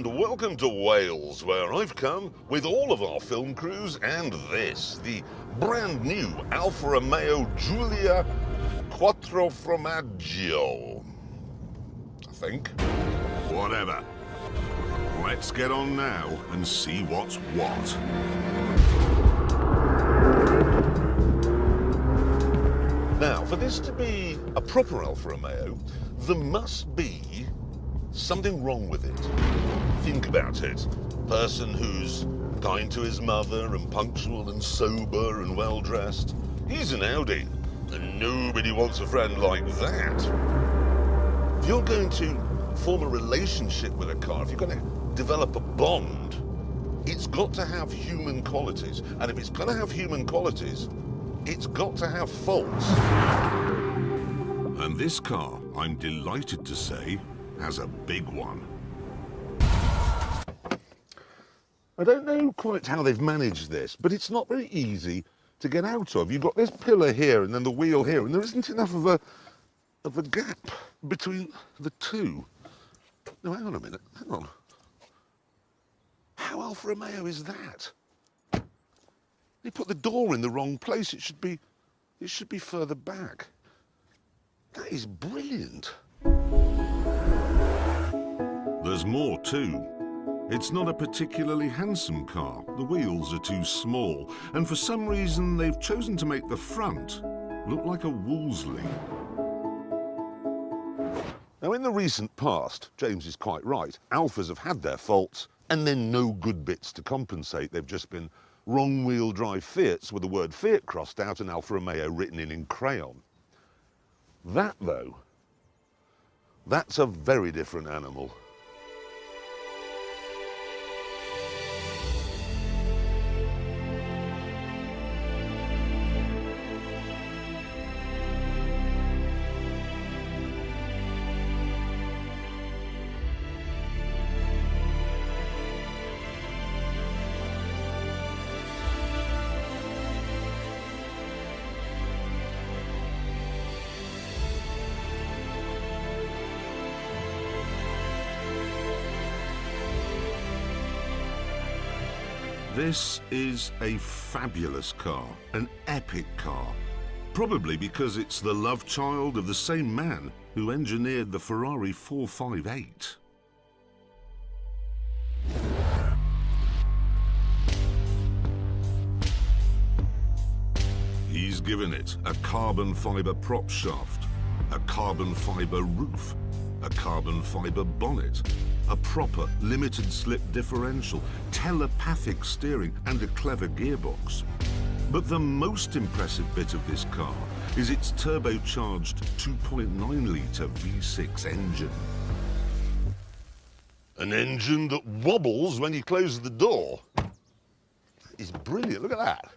and welcome to Wales, where I've come with all of our film crews and this, the brand new Alfa Romeo Giulia Quadrifoglio, I think. Whatever. Let's get on now and see what's what. Now, for this to be a proper Alfa Romeo, there must be something wrong with it. Think about it. Person who's kind to his mother and punctual and sober and well-dressed. He's an Audi, and nobody wants a friend like that. If you're going to form a relationship with a car, if you're going to develop a bond, it's got to have human qualities. And if it's going to have human qualities, it's got to have faults. And this car, I'm delighted to say, has a big one. I don't know quite how they've managed this, but it's not very easy to get out of. You've got this pillar here and then the wheel here, and there isn't enough of a gap between the two. No, hang on a minute, hang on. How Alfa Romeo is that? They put the door in the wrong place. It should be further back. That is brilliant. There's more too. It's not a particularly handsome car. The wheels are too small, and for some reason they've chosen to make the front look like a Wolseley. Now, in the recent past, James is quite right, Alfas have had their faults and then no good bits to compensate. They've just been wrong-wheel drive Fiats with the word Fiat crossed out and Alfa Romeo written in crayon. That, though, that's a very different animal. This is a fabulous car, an epic car. Probably because it's the love child of the same man who engineered the Ferrari 458. He's given it a carbon fibre prop shaft, a carbon fibre roof, a carbon fibre bonnet, a proper limited slip differential, telepathic steering and a clever gearbox. But the most impressive bit of this car is its turbocharged 2.9-litre V6 engine. An engine that wobbles when you close the door. That is brilliant, look at that.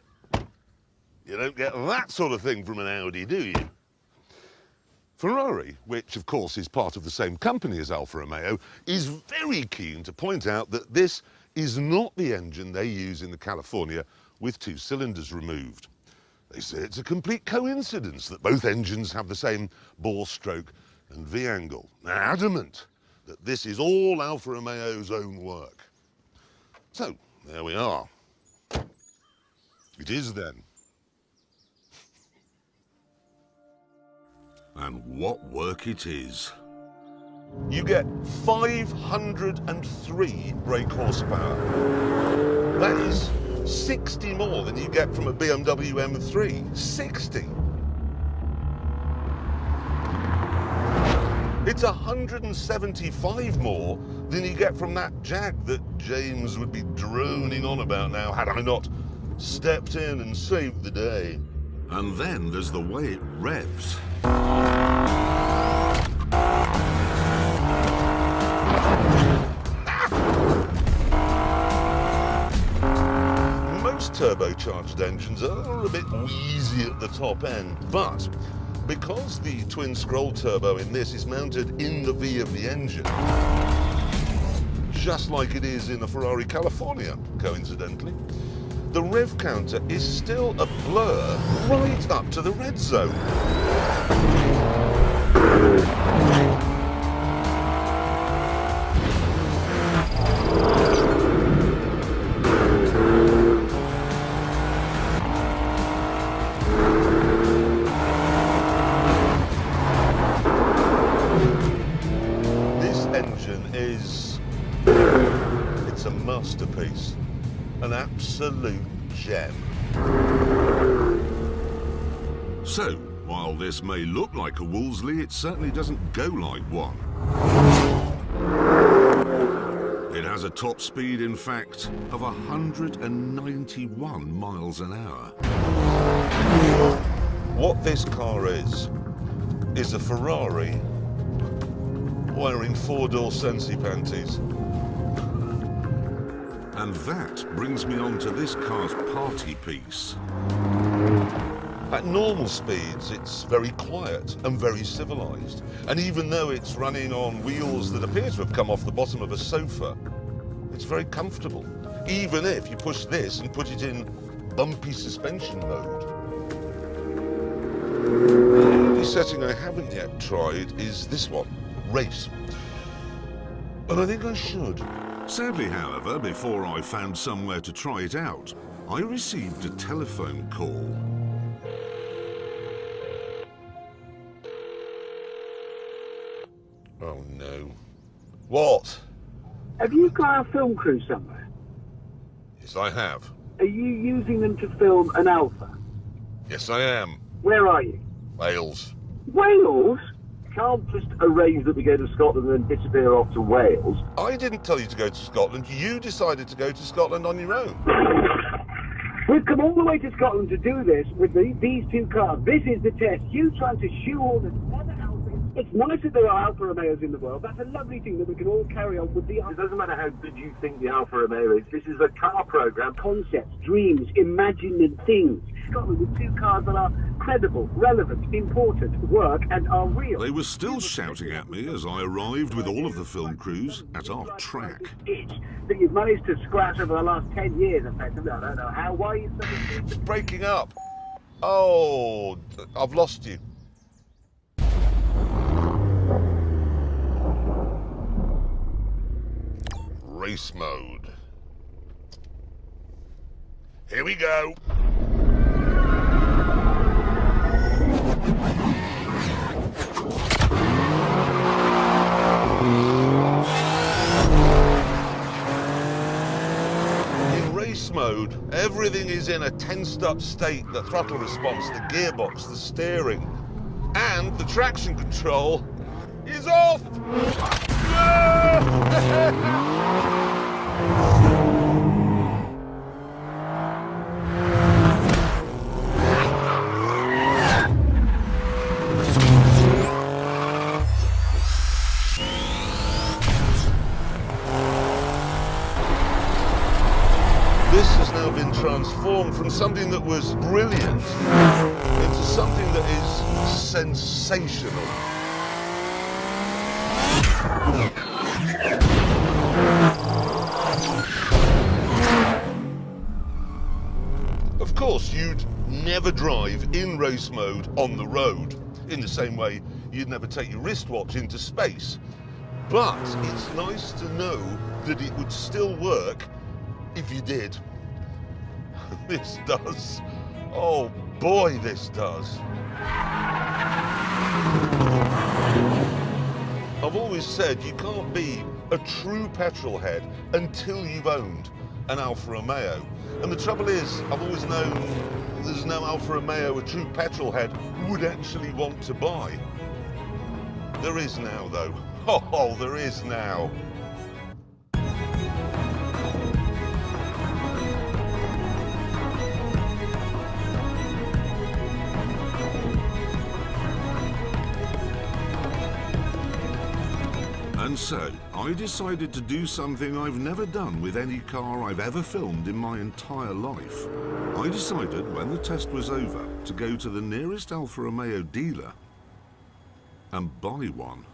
You don't get that sort of thing from an Audi, do you? Ferrari, which of course is part of the same company as Alfa Romeo, is very keen to point out that this is not the engine they use in the California with 2 cylinders removed. They say it's a complete coincidence that both engines have the same bore stroke and V-angle. They're adamant that this is all Alfa Romeo's own work. So, there we are. It is then. And what work it is. You get 503 brake horsepower. That is 60 more than you get from a BMW M3. 60. It's 175 more than you get from that Jag that James would be droning on about now had I not stepped in and saved the day. And then there's the way it revs. Most turbocharged engines are a bit wheezy at the top end, but because the twin scroll turbo in this is mounted in the V of the engine, just like it is in a Ferrari California, coincidentally, the rev counter is still a blur right up to the red zone. masterpiece. An absolute gem. So, while this may look like a Wolseley, it certainly doesn't go like one. It has a top speed, in fact, of 191 miles an hour. What this car is a Ferrari wearing four-door Sensi panties. And that brings me on to this car's party piece. At normal speeds, it's very quiet and very civilized. And even though it's running on wheels that appear to have come off the bottom of a sofa, it's very comfortable. Even if you push this and put it in bumpy suspension mode. The only setting I haven't yet tried is this one, Race. And I think I should. Sadly, however, before I found somewhere to try it out, I received a telephone call. Oh no. What? Have you got a film crew somewhere? Yes, I have. Are you using them to film an Alfa? Yes, I am. Where are you? Wales. Wales? Can't just arrange that we go to Scotland and then disappear off to Wales. I didn't tell you to go to Scotland. You decided to go to Scotland on your own. We've come all the way to Scotland to do this with these two cars. This is the test. You trying to shoehorn another Alfa. It's nice that there are Alfa Romeos in the world. That's a lovely thing that we can all carry on with the... It doesn't matter how good you think the Alfa Romeo is. This is a car program. Concepts, dreams, imagined things. Scotland with two cars that are credible, relevant, important, work and are real. They were still shouting at me as I arrived with all of the film crews at our track. That you've managed to scratch over the last 10 years, effectively. I don't know how. Why are you so... It's breaking up. Oh, I've lost you. Race mode. Here we go. In race mode, everything is in a tensed-up state. The throttle response, the gearbox, the steering, and the traction control is off! This has now been transformed from something that was brilliant into something that is sensational. Of course, you'd never drive in race mode on the road, in the same way you'd never take your wristwatch into space. But it's nice to know that it would still work if you did. This does. Oh boy, this does. I've always said you can't be a true petrol head until you've owned an Alfa Romeo. And the trouble is, I've always known there's no Alfa Romeo a true petrol head would actually want to buy. There is now, though. Oh, there is now. And so, I decided to do something I've never done with any car I've ever filmed in my entire life. I decided, when the test was over, to go to the nearest Alfa Romeo dealer and buy one.